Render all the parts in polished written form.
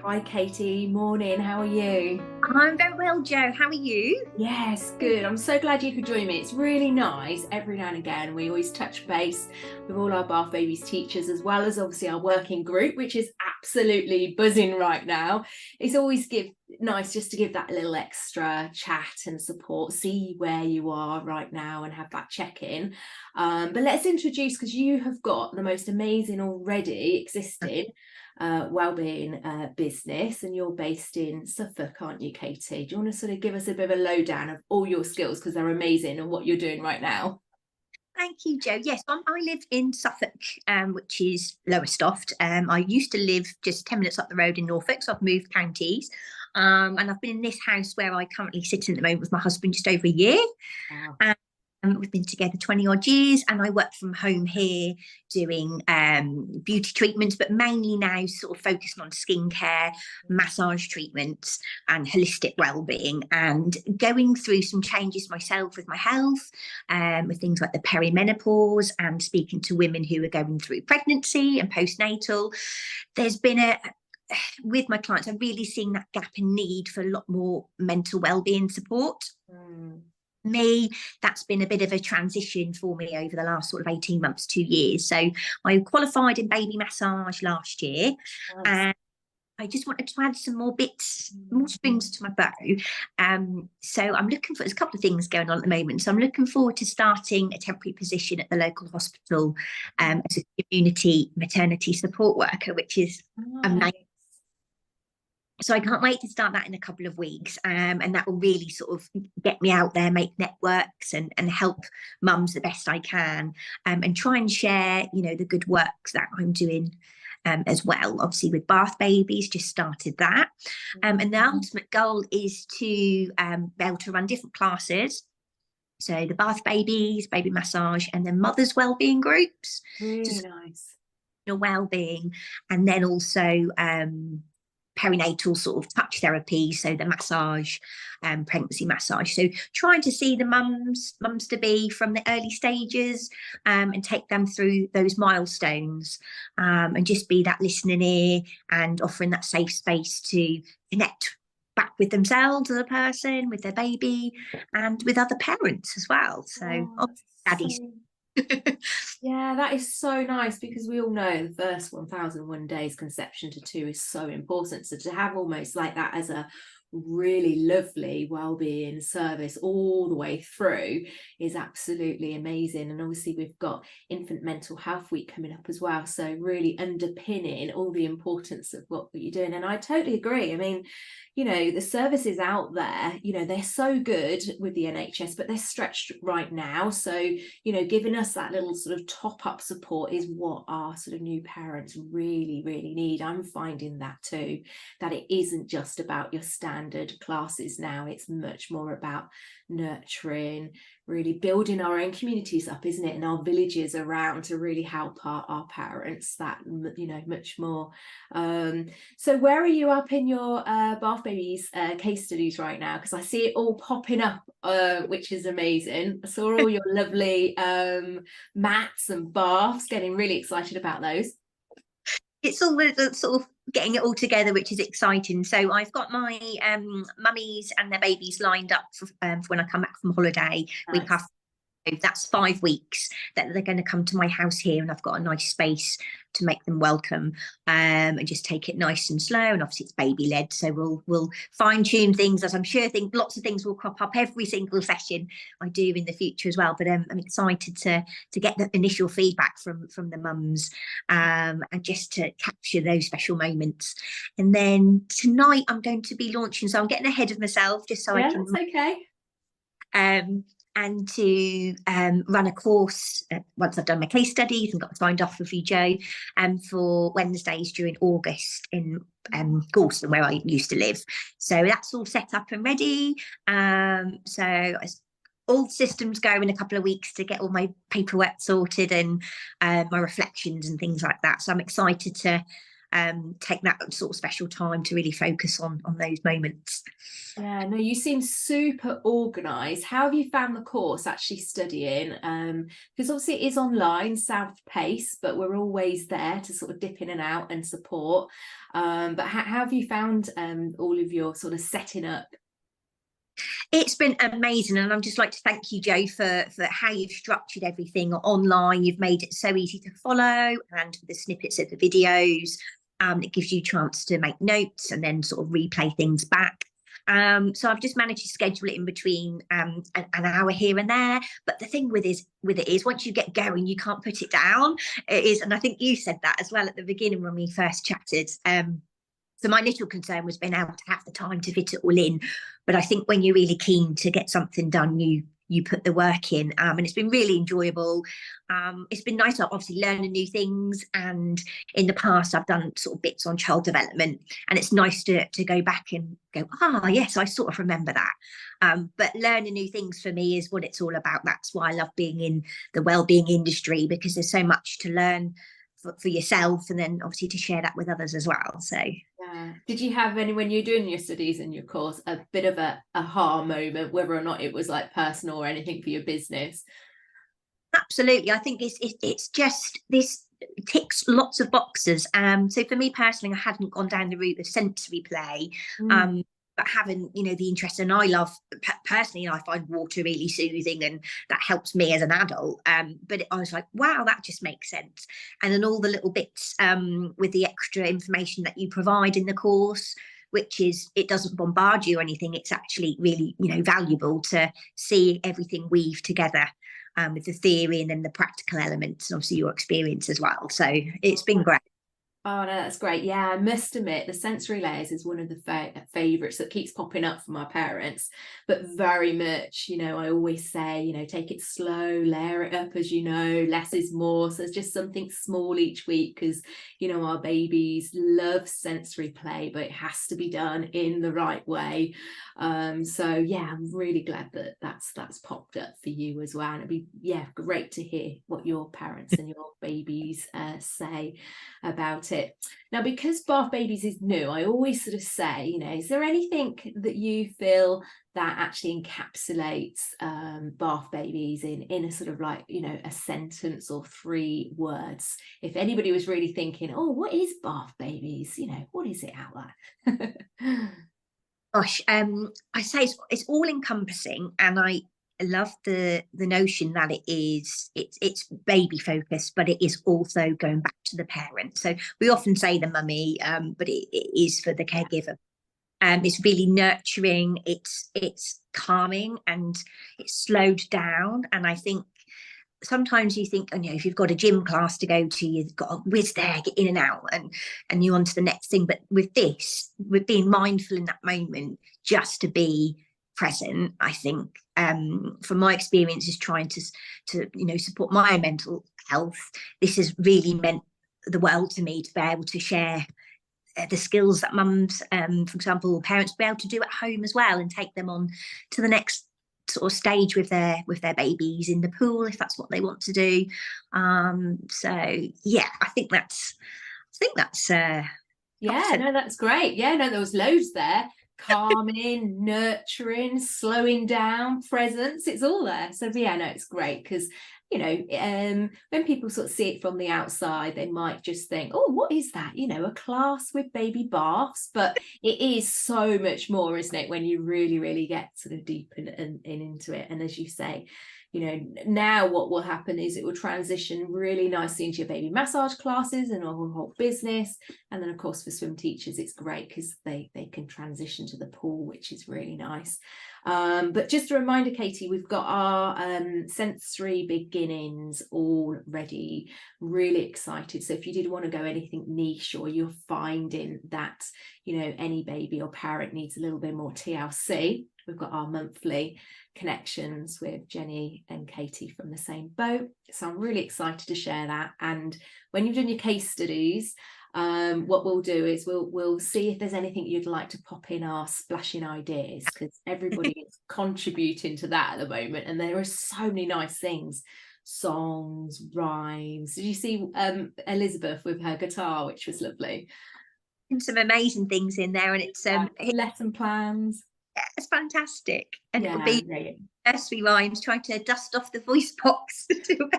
Hi Katie, morning, how are you? I'm very well, Joe. How are you? Yes, good. I'm so glad you could join me. It's really nice every now and again. We always touch base with all our Bath Babies teachers, as well as obviously our working group, which is absolutely buzzing right now. It's always nice just to give that little extra chat and support, see where you are right now and have that check-in. But let's introduce, because you have got the most amazing already existing wellbeing business, and you're based in Suffolk, aren't you, Katie? Do you want to sort of give us a bit of a lowdown of all your skills, because they're amazing, and what you're doing right now? Thank you, Joe. Yes, I live in Suffolk, which is Lowestoft. I used to live just 10 minutes up the road in Norfolk, so I've moved counties. And I've been in this house where I currently sit in at the moment with my husband just over a year. Wow. We've been together 20 odd years, and I work from home here doing beauty treatments, but mainly now sort of focusing on skincare, massage treatments, and holistic well-being, and going through some changes myself with my health, with things like the perimenopause, and speaking to women who are going through pregnancy and postnatal. There's been a with my clients, I've really seen that gap in need for a lot more mental well-being support. Mm. Me, that's been a bit of a transition for me over the last sort of 18 months, 2 years. So I qualified in baby massage last year, Nice. and I just wanted to add some more bits, more strings to my bow. So I'm looking for, there's a couple of things going on at the moment. So I'm looking forward to starting a temporary position at the local hospital, as a community maternity support worker, which is amazing. Nice. So I can't wait to start that in a couple of weeks, and that will really sort of get me out there, make networks, and help mums the best I can, and try and share, the good work that I'm doing, as well. Obviously, with Bath Babies, just started that, and the ultimate goal is to be able to run different classes. So the Bath Babies, baby massage, and then mothers wellbeing groups, Really just nice. your well-being, and then also perinatal sort of touch therapy, so the massage, pregnancy massage. So trying to see the mums to be from the early stages, and take them through those milestones, and just be that listening ear and offering that safe space to connect back with themselves as a person, with their baby, and with other parents as well. So Oh, oh, that's daddies. so Yeah, that is so nice, because we all know the first 1001 days conception to two is so important. So to have almost like that as a really lovely well-being service all the way through is absolutely amazing. And obviously we've got Infant Mental Health Week coming up as well, so really underpinning all the importance of what you're doing. And I totally agree. I mean, the services out there, they're so good with the NHS, but they're stretched right now. So giving us that little sort of top up support is what our sort of new parents really, really need. I'm finding that too, that it isn't just about your standard classes now. It's much more about nurturing, really building our own communities up, isn't it? And our villages around to really help our parents that, much more. So where are you up in your Bath Babies case studies right now? Because I see it all popping up, which is amazing. I saw all your lovely mats and baths, getting really excited about those. It's all the sort of getting it all together, which is exciting. So I've got my mummies and their babies lined up for when I come back from holiday week after. Nice. That's 5 weeks that they're going to come to my house here, and I've got a nice space to make them welcome, and just take it nice and slow. And obviously it's baby led, so we'll fine tune things, as I'm sure lots of things will crop up every single session I do in the future as well. But I'm excited to get the initial feedback from the mums, and just to capture those special moments. And then tonight I'm going to be launching, so I'm getting ahead of myself just so I Yeah, can that's okay. um, and to run a course, once I've done my case studies and got signed off with you, Joe, for Wednesdays during August in Gorton, where I used to live. So that's all set up and ready. So all systems go in a couple of weeks to get all my paperwork sorted, and my reflections and things like that. So I'm excited to take that sort of special time to really focus on those moments. Yeah, no, you seem super organized. How have you found the course actually studying? Because obviously it is online, self-paced, but we're always there to sort of dip in and out and support. But how have you found all of your sort of setting up? It's been amazing, and I'd just like to thank you, Jo, for how you've structured everything online. You've made it so easy to follow, and the snippets of the videos. It gives you a chance to make notes and then sort of replay things back. So I've just managed to schedule it in between an hour here and there. But the thing with it is once you get going, you can't put it down. It is, and I think you said that as well at the beginning when we first chatted. So my little concern was being able to have the time to fit it all in. But I think when you're really keen to get something done, you put the work in, and it's been really enjoyable. It's been nice, obviously, learning new things. And in the past, I've done sort of bits on child development, and it's nice to go back and go, yes, I sort of remember that. But learning new things for me is what it's all about. That's why I love being in the wellbeing industry, because there's so much to learn for yourself, and then obviously to share that with others as well. So Yeah. Did you have any, when you're doing your studies in your course, a bit of a aha moment, whether or not it was like personal or anything for your business? absolutely, I think it's just this ticks lots of boxes. So for me personally, I hadn't gone down the route of sensory play. But having, the interest, and I love, personally, I find water really soothing, and that helps me as an adult. But I was like, wow, that just makes sense. And then all the little bits with the extra information that you provide in the course, which is, it doesn't bombard you or anything. It's actually really, valuable to see everything weave together, with the theory and then the practical elements, and obviously your experience as well. So it's been great. Oh, no, that's great. Yeah, I must admit, the sensory layers is one of the favourites that keeps popping up for my parents, but very much, I always say, take it slow, layer it up, as less is more. So it's just something small each week, because, our babies love sensory play, but it has to be done in the right way. So yeah, I'm really glad that that's popped up for you as well. And it'd be, great to hear what your parents and your babies say about it. Now, because Bath Babies is new, I always sort of say, is there anything that you feel that actually encapsulates Bath Babies in a sort of like, a sentence or 3 words? If anybody was really thinking, oh, what is Bath Babies? What is it out there? Gosh, I say it's all encompassing, and I love the notion that it's baby focused, but it is also going back to the parent. So we often say the mummy, but it is for the caregiver. It's really nurturing. It's calming, and it's slowed down. And I think sometimes you think, if you've got a gym class to go to, you've got to whiz there, get in and out, and you're on to the next thing. But with this, with being mindful in that moment, just to be present, I think, from my experiences trying to support my mental health, this has really meant the world to me, to be able to share the skills that mums, for example, parents, be able to do at home as well, and take them on to the next sort of stage with their babies in the pool, if that's what they want to do. So yeah, I think that's yeah, no, that's great. Yeah, no, there was loads there. Calming, nurturing, slowing down, presence, it's all there. So yeah, no, it's great, because when people sort of see it from the outside, they might just think, oh, what is that? A class with baby baths. But it is so much more, isn't it, when you really, really get sort of deep and into it. And as you say, now what will happen is it will transition really nicely into your baby massage classes and a whole business. And then, of course, for swim teachers, it's great because they can transition to the pool, which is really nice. But just a reminder, Katie, we've got our sensory beginnings all ready. Really excited. So if you did want to go anything niche, or you're finding that any baby or parent needs a little bit more TLC, we've got our monthly connections with Jenny and Katie from the same boat. So I'm really excited to share that. And when you've done your case studies, what we'll do is we'll see if there's anything you'd like to pop in our splashing ideas, because everybody is contributing to that at the moment, and there are so many nice things songs, rhymes. Did you see Elizabeth with her guitar, which was lovely? And some amazing things in there, and Lesson plans. it's fantastic. And it would Yeah, be yeah, nursery rhymes trying to dust off the voice box to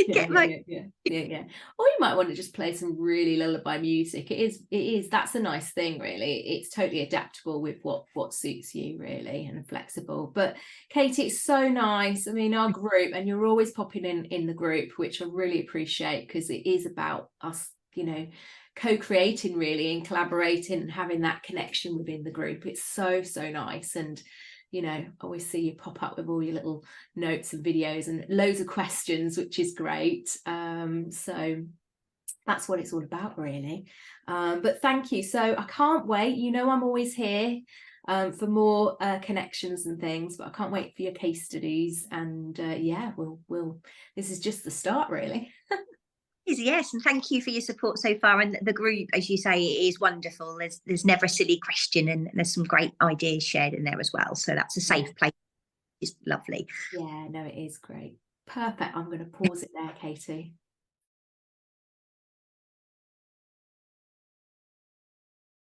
yeah, get yeah, my yeah, yeah, yeah, yeah. Or you might want to just play some really lullaby music. It is. That's a nice thing, really. It's totally adaptable with what suits you, really, and flexible. But Katie, it's so nice. I mean, our group, and you're always popping in the group, which I really appreciate, because it is about us, co-creating really, and collaborating and having that connection within the group. It's so nice. And I always see you pop up with all your little notes and videos and loads of questions, which is great. So that's what it's all about, really. But thank you. So I can't wait. I'm always here for more connections and things, but I can't wait for your case studies. And yeah, we'll this is just the start, really. Yes, and thank you for your support so far. And the group, as you say, it is wonderful. There's never a silly question, and there's some great ideas shared in there as well. So that's a safe place. It's lovely. Yeah, no, it is great. Perfect. I'm going to pause it there, Katie.